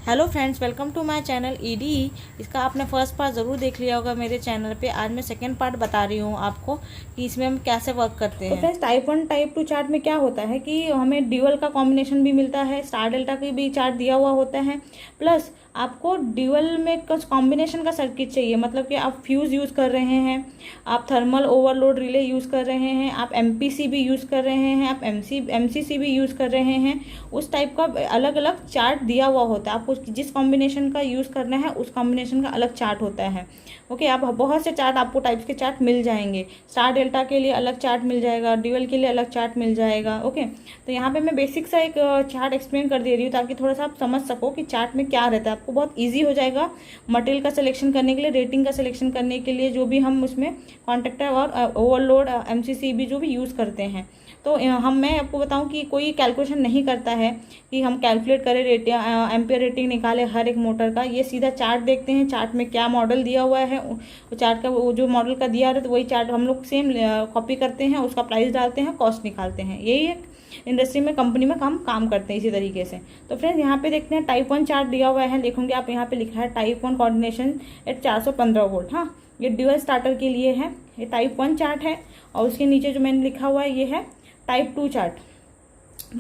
Hello friends, welcome to my channel ED. इसका आपने first part ज़रूर देख लिया होगा मेरे चैनल पे। आज मैं सेकंड पार्ट बता रही हूँ आपको कि इसमें हम कैसे वर्क करते हैं। तो फ्रेंड्स, टाइप 1 टाइप 2 चार्ट में क्या होता है कि हमें ड्यूअल का कॉम्बिनेशन भी मिलता है, स्टार डेल्टा की भी चार्ट दिया हुआ होता है, प्लस आपको ड्यूअल में कुछ कॉम्बिनेशन का सर्किट चाहिए। मतलब कि आप फ्यूज़ यूज़ कर रहे हैं, आप थर्मल ओवरलोड रिले यूज़ कर रहे हैं, आप एमपीसीबी यूज़ कर रहे हैं, आप एमसीसीबी यूज़ कर रहे हैं। उस टाइप का अलग अलग चार्ट दिया हुआ होता है। आपको जिस कॉम्बिनेशन का यूज़ करना है उस कॉम्बिनेशन का अलग चार्ट होता है। ओके, आप बहुत से चार्ट, आपको टाइप्स के चार्ट मिल जाएंगे। स्टार डेल्टा के लिए अलग चार्ट मिल जाएगा, ड्यूअल के लिए अलग चार्ट मिल जाएगा। ओके, तो यहाँ पे मैं बेसिक सा एक चार्ट एक्सप्लेन कर दे रही हूँ ताकि थोड़ा सा आप समझ सको कि चार्ट में क्या रहता है। आपको बहुत ईजी हो जाएगा मटेरियल का सिलेक्शन करने के लिए, रेटिंग का सिलेक्शन करने के लिए, जो भी हम उसमें कॉन्ट्रैक्टर और ओवरलोड एमसीसीबी जो भी यूज़ करते हैं। तो मैं आपको बताऊं कि कोई कैलकुलेशन नहीं करता है कि हम कैलकुलेट करें एम्पियर रेटिंग निकाले हर एक मोटर का। ये सीधा चार्ट देखते हैं, चार्ट में क्या मॉडल दिया हुआ है, वो चार्ट का वो जो मॉडल का दिया रहता है वही चार्ट हम लोग सेम कॉपी करते हैं, उसका प्राइस डालते हैं, कॉस्ट निकालते हैं। यही एक इंडस्ट्री में, कंपनी में काम करते हैं इसी तरीके से। तो फ्रेंड्स, यहाँ पे देखते हैं टाइप 1 चार्ट दिया हुआ है। देखोगे आप यहाँ पे लिखा है टाइप 1 कोऑर्डिनेशन एट 415 वोल्ट। हाँ, ये ड्यूअल स्टार्टर के लिए है, ये टाइप 1 चार्ट है। और उसके नीचे जो मैंने लिखा हुआ है ये है टाइप 2 चार्ट।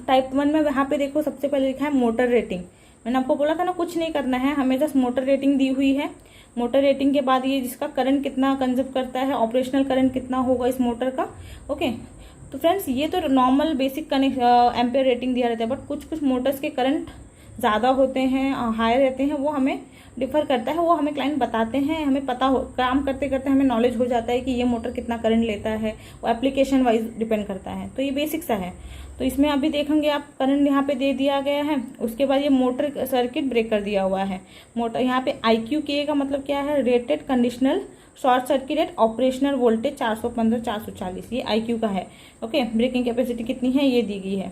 टाइप 1 में यहाँ पे देखो सबसे पहले लिखा है मोटर रेटिंग। मैंने आपको बोला था ना, कुछ नहीं करना है, हमें जस्ट मोटर रेटिंग दी हुई है। मोटर रेटिंग के बाद ये जिसका करंट कितना कंजप्ट करता है, ऑपरेशनल करंट कितना होगा इस मोटर का। ओके, तो फ्रेंड्स, ये तो नॉर्मल बेसिक एम्पेयर रेटिंग दिया रहता है, बट कुछ कुछ मोटर्स के करंट ज़्यादा होते हैं, हाई रहते हैं, वो हमें डिफर करता है, वो हमें क्लाइंट बताते हैं। हमें पता हो, काम करते करते हमें नॉलेज हो जाता है कि ये मोटर कितना करंट लेता है। वो एप्लीकेशन वाइज डिपेंड करता है। तो ये बेसिक सा है। तो इसमें अभी देखेंगे आप, करंट यहाँ पे दे दिया गया है। उसके बाद ये मोटर सर्किट ब्रेकर दिया हुआ है। मोटर यहाँ पे IQK का मतलब क्या है, rated conditional short circuit eight operational voltage 415 440, ये IQ का है। ओके, ब्रेकिंग कैपेसिटी कितनी है ये दी गई है।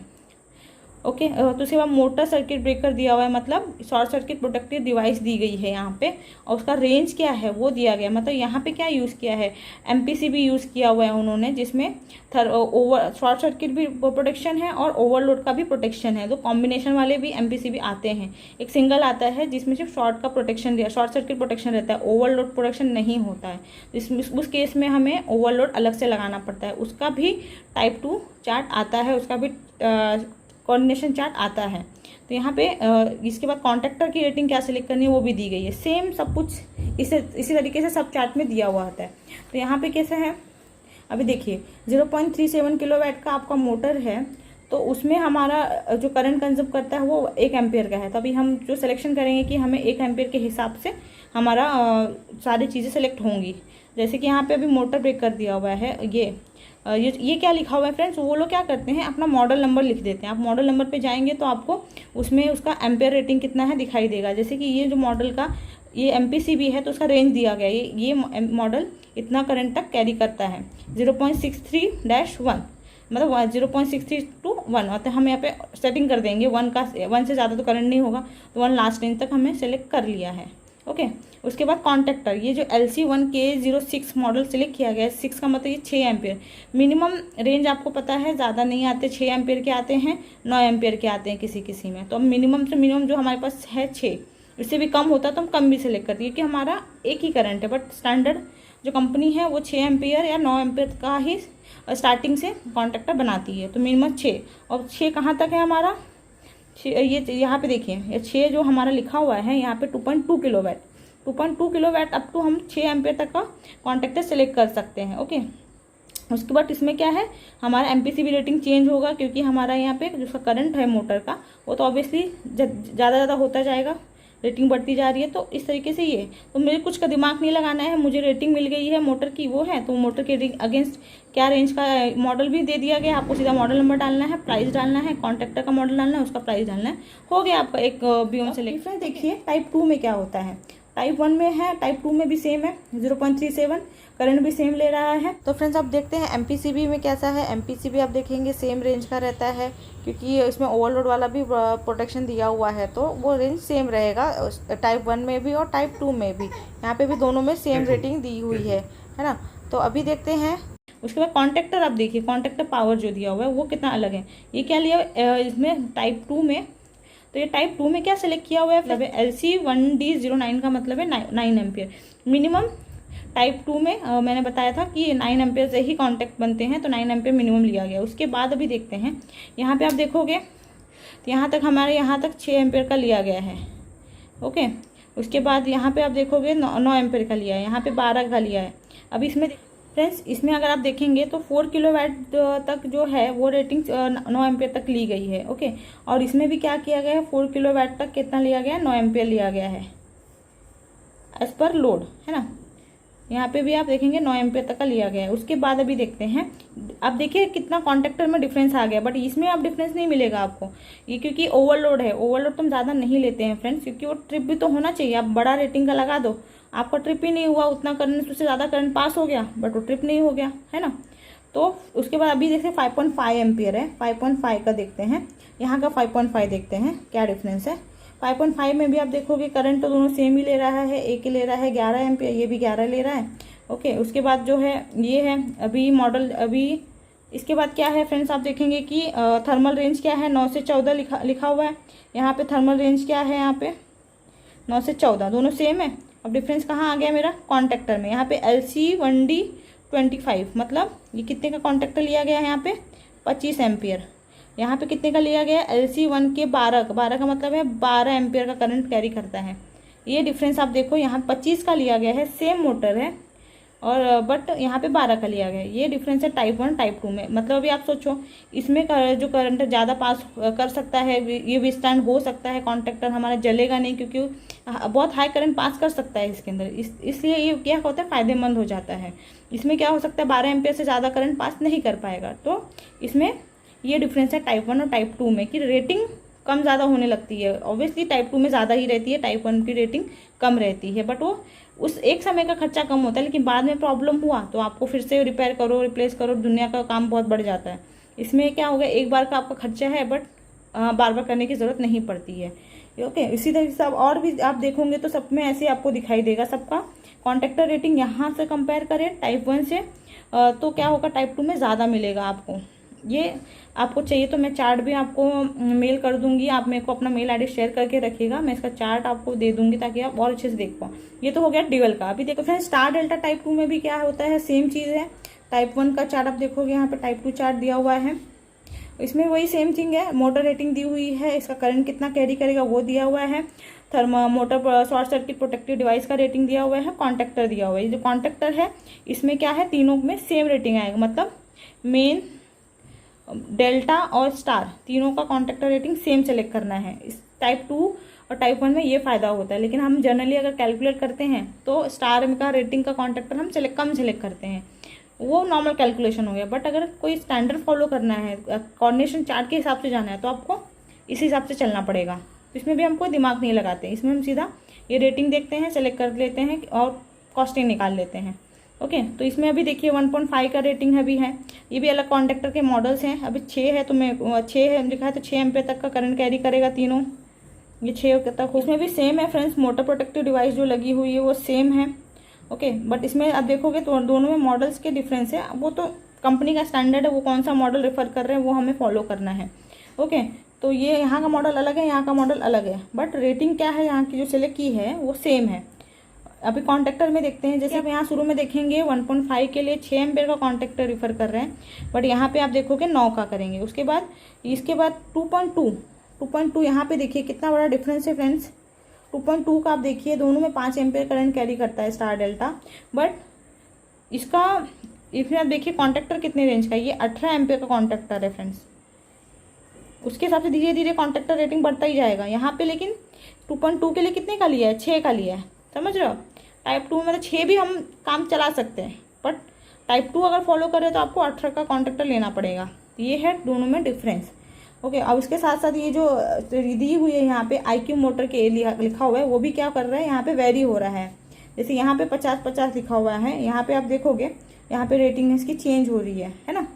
ओके, तो उसके बाद मोटर सर्किट ब्रेकर दिया हुआ है, मतलब शॉर्ट सर्किट प्रोटेक्टिव डिवाइस दी गई है यहाँ पे। और उसका रेंज क्या है वो दिया गया, मतलब यहाँ पे क्या यूज़ किया है, एमपीसीबी यूज़ किया हुआ है उन्होंने, जिसमें शॉर्ट सर्किट भी प्रोटेक्शन है और ओवरलोड का भी प्रोटेक्शन है। तो कॉम्बिनेशन वाले भी एमपीसीबी आते हैं। एक सिंगल आता है जिसमें सिर्फ शॉर्ट का प्रोटेक्शन दिया, शॉर्ट सर्किट प्रोटेक्शन रहता है, ओवरलोड प्रोटेक्शन नहीं होता है। उस केस में हमें ओवरलोड अलग से लगाना पड़ता है। उसका भी टाइप 2 चार्ट आता है, उसका भी कोऑर्डिनेशन चार्ट आता है। तो यहाँ पे इसके बाद कॉन्ट्रैक्टर की रेटिंग क्या सिलेक्ट करनी है वो भी दी गई है। सेम सब कुछ इसी तरीके से सब चार्ट में दिया हुआ होता है। तो यहाँ पे कैसे है, अभी देखिए 0.37 किलोवाट का आपका मोटर है, तो उसमें हमारा जो करंट कंज्यूम करता है वो 1 एम्पियर का है। तो अभी हम जो सिलेक्शन करेंगे कि हमें 1 एम्पियर के हिसाब से हमारा सारी चीज़ें सेलेक्ट होंगी। जैसे कि यहाँ पे अभी मोटर ब्रेकर दिया हुआ है, ये क्या लिखा हुआ है फ्रेंड्स, वो लोग क्या करते हैं अपना मॉडल नंबर लिख देते हैं। आप मॉडल नंबर पे जाएंगे तो आपको उसमें उसका एम्पेयर रेटिंग कितना है दिखाई देगा। जैसे कि ये जो मॉडल का ये एमपीसीबी है तो उसका रेंज दिया गया है, ये मॉडल इतना करंट तक कैरी करता है 0.63-1, मतलब 0.63 to 1। तो हम यहाँ पे सेटिंग कर देंगे 1 से ज़्यादा तो करंट नहीं होगा, तो 1 लास्ट रेंज तक हमने सेलेक्ट कर लिया है। ओके, उसके बाद कॉन्ट्रैक्टर, ये जो LC1K06 मॉडल सिलेक्ट किया गया है, 6 का मतलब ये 6 एम्पियर। मिनिमम रेंज आपको पता है ज़्यादा नहीं आते, 6 एम्पियर के आते हैं, 9 एम्पियर के आते हैं किसी में। तो मिनिमम से मिनिमम जो हमारे पास है 6, इससे भी कम होता तो हम कम भी सिलेक्ट करते हैं, क्योंकि हमारा एक ही करंट है। बट स्टैंडर्ड जो कंपनी है वो 6 एम्पियर या 9 एम्पियर का ही स्टार्टिंग से कॉन्ट्रैक्टर बनाती है। तो मिनिमम 6, और 6 कहाँ तक है हमारा, ये यहाँ पे देखिए, ये 6 जो हमारा लिखा हुआ है यहाँ पे 2.2 किलोवाट, 2.2 किलोवाट अप टू हम 6 एम्पियर तक का कॉन्ट्रैक्टर सेलेक्ट कर सकते हैं। ओके, उसके बाद इसमें क्या है, हमारा एमपीसीबी रेटिंग चेंज होगा, क्योंकि हमारा यहाँ पे जो करंट है मोटर का वो तो ऑब्वियसली ज़्यादा होता जाएगा, रेटिंग बढ़ती जा रही है। तो इस तरीके से ये, तो मुझे कुछ का दिमाग नहीं लगाना है, मुझे रेटिंग मिल गई है मोटर की, वो है तो मोटर के अगेंस्ट क्या रेंज का मॉडल भी दे दिया गया। आपको सीधा मॉडल नंबर डालना है, प्राइस डालना है, कॉन्ट्रैक्टर का मॉडल डालना है, उसका प्राइस डालना है, हो गया आपका एक बीओम सेलेक्ट। देखिए टाइप 2 में क्या होता है, टाइप 1 में है, टाइप 2 में भी सेम है, 0.37 करंट भी सेम ले रहा है। तो फ्रेंड्स, आप देखते हैं एमपीसीबी में कैसा है। एमपीसीबी आप देखेंगे सेम रेंज का रहता है, क्योंकि इसमें ओवरलोड वाला भी प्रोटेक्शन दिया हुआ है, तो वो रेंज सेम रहेगा टाइप 1 में भी और टाइप 2 में भी। यहाँ पे भी दोनों में सेम रेटिंग दी हुई है ना। तो अभी देखते हैं उसके बाद कॉन्ट्रैक्टर। आप देखिए कॉन्ट्रैक्टर पावर जो दिया हुआ है वो कितना अलग है। ये क्या लिया इसमें टाइप 2 में तो ये टाइप 2 में क्या सेलेक्ट किया हुआ है, मतलब LC1D09 का मतलब है 9 एम्पियर मिनिमम। टाइप 2 में मैंने बताया था कि 9 एम्पियर से ही कॉन्टैक्ट बनते हैं, तो 9 एम्पियर मिनिमम लिया गया। उसके बाद अभी देखते हैं, यहाँ पे आप देखोगे तो यहाँ तक हमारे यहाँ तक 6 एम्पियर का लिया गया है। ओके, उसके बाद यहाँ पे आप देखोगे 9 एम्पियर का लिया है, यहाँ पे 12 का लिया है। अब इसमें फ्रेंड्स, इसमें अगर आप देखेंगे तो 4 किलोवाट तक जो है वो रेटिंग 9 एम्पियर तक ली गई है। ओके, और इसमें भी क्या किया गया है, 4 किलोवाट तक कितना लिया गया है, 9 एम्पियर लिया गया है एज पर लोड, है ना। यहाँ पे भी आप देखेंगे 9 एम्पियर तक का लिया गया है। उसके बाद अभी देखते हैं, अब देखिए कितना कॉन्टेक्टर में डिफरेंस आ गया, बट इसमें अब डिफरेंस नहीं मिलेगा आपको, ये क्योंकि ओवरलोड है। ओवरलोड तो हम ज़्यादा नहीं लेते हैं फ्रेंड्स, क्योंकि वो ट्रिप भी तो होना चाहिए। आप बड़ा रेटिंग का लगा दो, आपका ट्रिप ही नहीं हुआ, उतना करंट, उससे ज़्यादा करंट पास हो गया बट वो ट्रिप नहीं हो गया, है ना। तो उसके बाद अभी देखते 5.5 एम्पियर है, 5.5 का देखते हैं, यहाँ का 5.5 देखते हैं क्या डिफरेंस है। 5.5 में भी आप देखोगे करंट तो दोनों सेम ही ले रहा है, एक ही ले रहा है 11 एम्पियर, ये भी 11 ले रहा है। ओके, उसके बाद जो है ये है अभी मॉडल। अभी इसके बाद क्या है फ्रेंड्स, आप देखेंगे कि थर्मल रेंज क्या है, 9 से 14 लिखा हुआ है। यहाँ पे थर्मल रेंज क्या है, यहाँ पे 9 से 14 दोनों सेम है। अब डिफरेंस कहाँ आ गया मेरा, कॉन्टेक्टर में। यहाँ पे LC1D25 मतलब ये कितने का कॉन्टेक्टर लिया गया है, यहाँ पे 25 एम्पियर। यहाँ पे कितने का लिया गया, LC1 के 12 का मतलब है 12 एम्पियर का करंट कैरी करता है। ये डिफरेंस आप देखो, यहाँ 25 का लिया गया है, सेम मोटर है, और बट यहाँ पे 12 का लिया गया है। ये डिफरेंस है टाइप 1 टाइप 2 में। मतलब अभी आप सोचो, इसमें जो करंट ज़्यादा पास कर सकता है, ये भी स्टैंड हो सकता है, कॉन्टेक्टर हमारा जलेगा नहीं, क्योंकि बहुत हाई करंट पास कर सकता है इसके अंदर। इसलिए ये क्या होता है, फ़ायदेमंद हो जाता है। इसमें क्या हो सकता है, 12 एम्पियर से ज़्यादा करंट पास नहीं कर पाएगा। तो इसमें ये डिफरेंस है टाइप 1 और टाइप 2 में, कि रेटिंग कम ज़्यादा होने लगती है। ऑब्वियसली टाइप 2 में ज़्यादा ही रहती है, टाइप 1 की रेटिंग कम रहती है, बट वो उस एक समय का खर्चा कम होता है, लेकिन बाद में प्रॉब्लम हुआ तो आपको फिर से रिपेयर करो, रिप्लेस करो, दुनिया का काम बहुत बढ़ जाता है। इसमें क्या होगा, एक बार का आपका खर्चा है, बट बार बार करने की ज़रूरत नहीं पड़ती है। ओके, इसी तरह से अब और भी आप देखोगे तो सब में ऐसे आपको दिखाई देगा सबका कॉन्ट्रैक्टर रेटिंग। यहाँ से कंपेयर करें टाइप 1 से तो क्या होगा, टाइप 2 में ज़्यादा मिलेगा आपको। ये आपको चाहिए तो मैं चार्ट भी आपको मेल कर दूंगी, आप मेरे को अपना मेल आईडी शेयर करके रखिएगा, मैं इसका चार्ट आपको दे दूंगी ताकि आप और अच्छे से देख पाओ। ये तो हो गया ड्यूअल का। अभी देखो फ्रेंड्स, स्टार डेल्टा टाइप 2 में भी क्या होता है, सेम चीज़ है। टाइप 1 का चार्ट आप देखोगे, यहाँ पे टाइप 2 चार्ट दिया हुआ है, इसमें वही सेम थिंग है। मोटर रेटिंग दी हुई है, इसका करंट कितना कैरी करेगा वो दिया हुआ है, motor short circuit protective device का रेटिंग दिया हुआ है, कॉन्टैक्टर दिया हुआ है। ये जो कॉन्टैक्टर है इसमें क्या है, तीनों में सेम रेटिंग आएगा, मतलब मेन, डेल्टा और स्टार तीनों का कॉन्टैक्टर रेटिंग सेम सेलेक्ट करना है। इस टाइप 2 और टाइप 1 में ये फ़ायदा होता है, लेकिन हम जनरली अगर कैलकुलेट करते हैं तो स्टार का रेटिंग का कॉन्टैक्टर हम कम सेलेक्ट करते हैं, वो नॉर्मल कैलकुलेशन हो गया। बट अगर कोई स्टैंडर्ड फॉलो करना है, कोऑर्डिनेशन चार्ट के हिसाब से जाना है, तो आपको इस हिसाब से चलना पड़ेगा। इसमें भी हम कोई दिमाग नहीं लगाते, इसमें हम सीधा ये रेटिंग देखते हैं, सेलेक्ट कर लेते हैं और कॉस्टिंग निकाल लेते हैं। ओके, तो इसमें अभी देखिए 1.5 का रेटिंग अभी है। ये भी अलग कॉन्टैक्टर के मॉडल्स हैं। अभी 6 है, तो मैं 6 है लिखा है, तो 6 एम्पियर तक का करंट कैरी करेगा तीनों, ये 6 तक। इसमें भी सेम है फ्रेंड्स, मोटर प्रोटेक्टिव डिवाइस जो लगी हुई है वो सेम है। ओके, बट इसमें आप देखोगे तो दोनों में मॉडल्स के डिफरेंस है, वो तो कंपनी का स्टैंडर्ड है, वो कौन सा मॉडल रेफर कर रहे हैं वो हमें फॉलो करना है। ओके, तो ये यहाँ का मॉडल अलग है, यहाँ का मॉडल अलग है, बट रेटिंग क्या है यहाँ की जो सिलेक्ट की है वो सेम है। अभी कॉन्टैक्टर में देखते हैं, जैसे आप यहाँ शुरू में देखेंगे 1.5 के लिए 6 एम्पियर का कॉन्टैक्टर रिफर कर रहे हैं, बट यहाँ पे आप देखोगे 9 का करेंगे। उसके बाद इसके बाद 2.2 यहाँ पे देखिए कितना बड़ा डिफरेंस है फ्रेंड्स। 2.2 का आप देखिए, दोनों में 5 एम्पियर करंट कैरी करता है स्टार डेल्टा, बट इसका इसमें आप देखिए कॉन्टैक्टर कितने रेंज का, ये 18 एम्पियर का कॉन्टैक्टर है फ्रेंड्स। उसके हिसाब से धीरे धीरे कॉन्टैक्टर रेटिंग बढ़ता ही जाएगा। यहाँ पे लेकिन 2.2 के लिए कितने का लिया है, 6 का लिया है, समझ रहे हो। टाइप 2 में तो 6 भी हम काम चला सकते हैं, बट टाइप 2 अगर फॉलो करें तो आपको 18 का कॉन्टैक्टर लेना पड़ेगा। ये है दोनों में डिफरेंस। ओके, अब इसके साथ साथ ये जो दी हुई है यहाँ पे IQ मोटर के लिखा हुआ है, वो भी क्या कर रहा है, यहाँ पे वेरी हो रहा है। जैसे यहाँ पे 50-50 लिखा हुआ है, यहाँ पे आप देखोगे यहाँ पे रेटिंग इसकी चेंज हो रही है ना।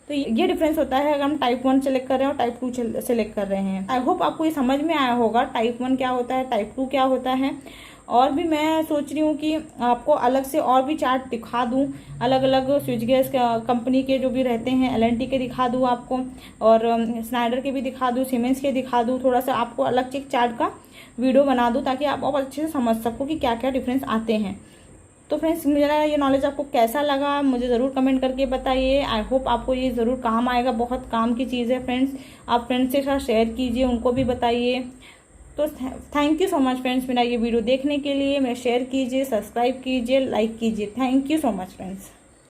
तो ये डिफरेंस होता है अगर हम टाइप 1 सेलेक्ट कर रहे हैं और टाइप 2 सेलेक्ट कर रहे हैं। आई होप आपको ये समझ में आया होगा टाइप 1 क्या होता है, टाइप 2 क्या होता है, और भी मैं सोच रही हूँ कि आपको अलग से और भी चार्ट दिखा दूँ, अलग अलग स्विच गेयर्स कंपनी के जो भी रहते हैं, एल&टी के दिखा दूँ आपको, और स्नाइडर के भी दिखा दूँ, सीमेंस के दिखा दूँ, थोड़ा सा आपको अलग से चार्ट का वीडियो बना दूँ ताकि आप और अच्छे से समझ सको कि क्या क्या डिफरेंस आते हैं। तो फ्रेंड्स, मेरा ये नॉलेज आपको कैसा लगा मुझे ज़रूर कमेंट करके बताइए। आई होप आपको ये ज़रूर काम आएगा, बहुत काम की चीज़ है फ्रेंड्स। आप फ्रेंड्स के साथ शेयर कीजिए, उनको भी बताइए। तो thank you so much friends, मेरा ये वीडियो देखने के लिए। मेरा शेयर कीजिए, सब्सक्राइब कीजिए, लाइक कीजिए। Thank you so much friends.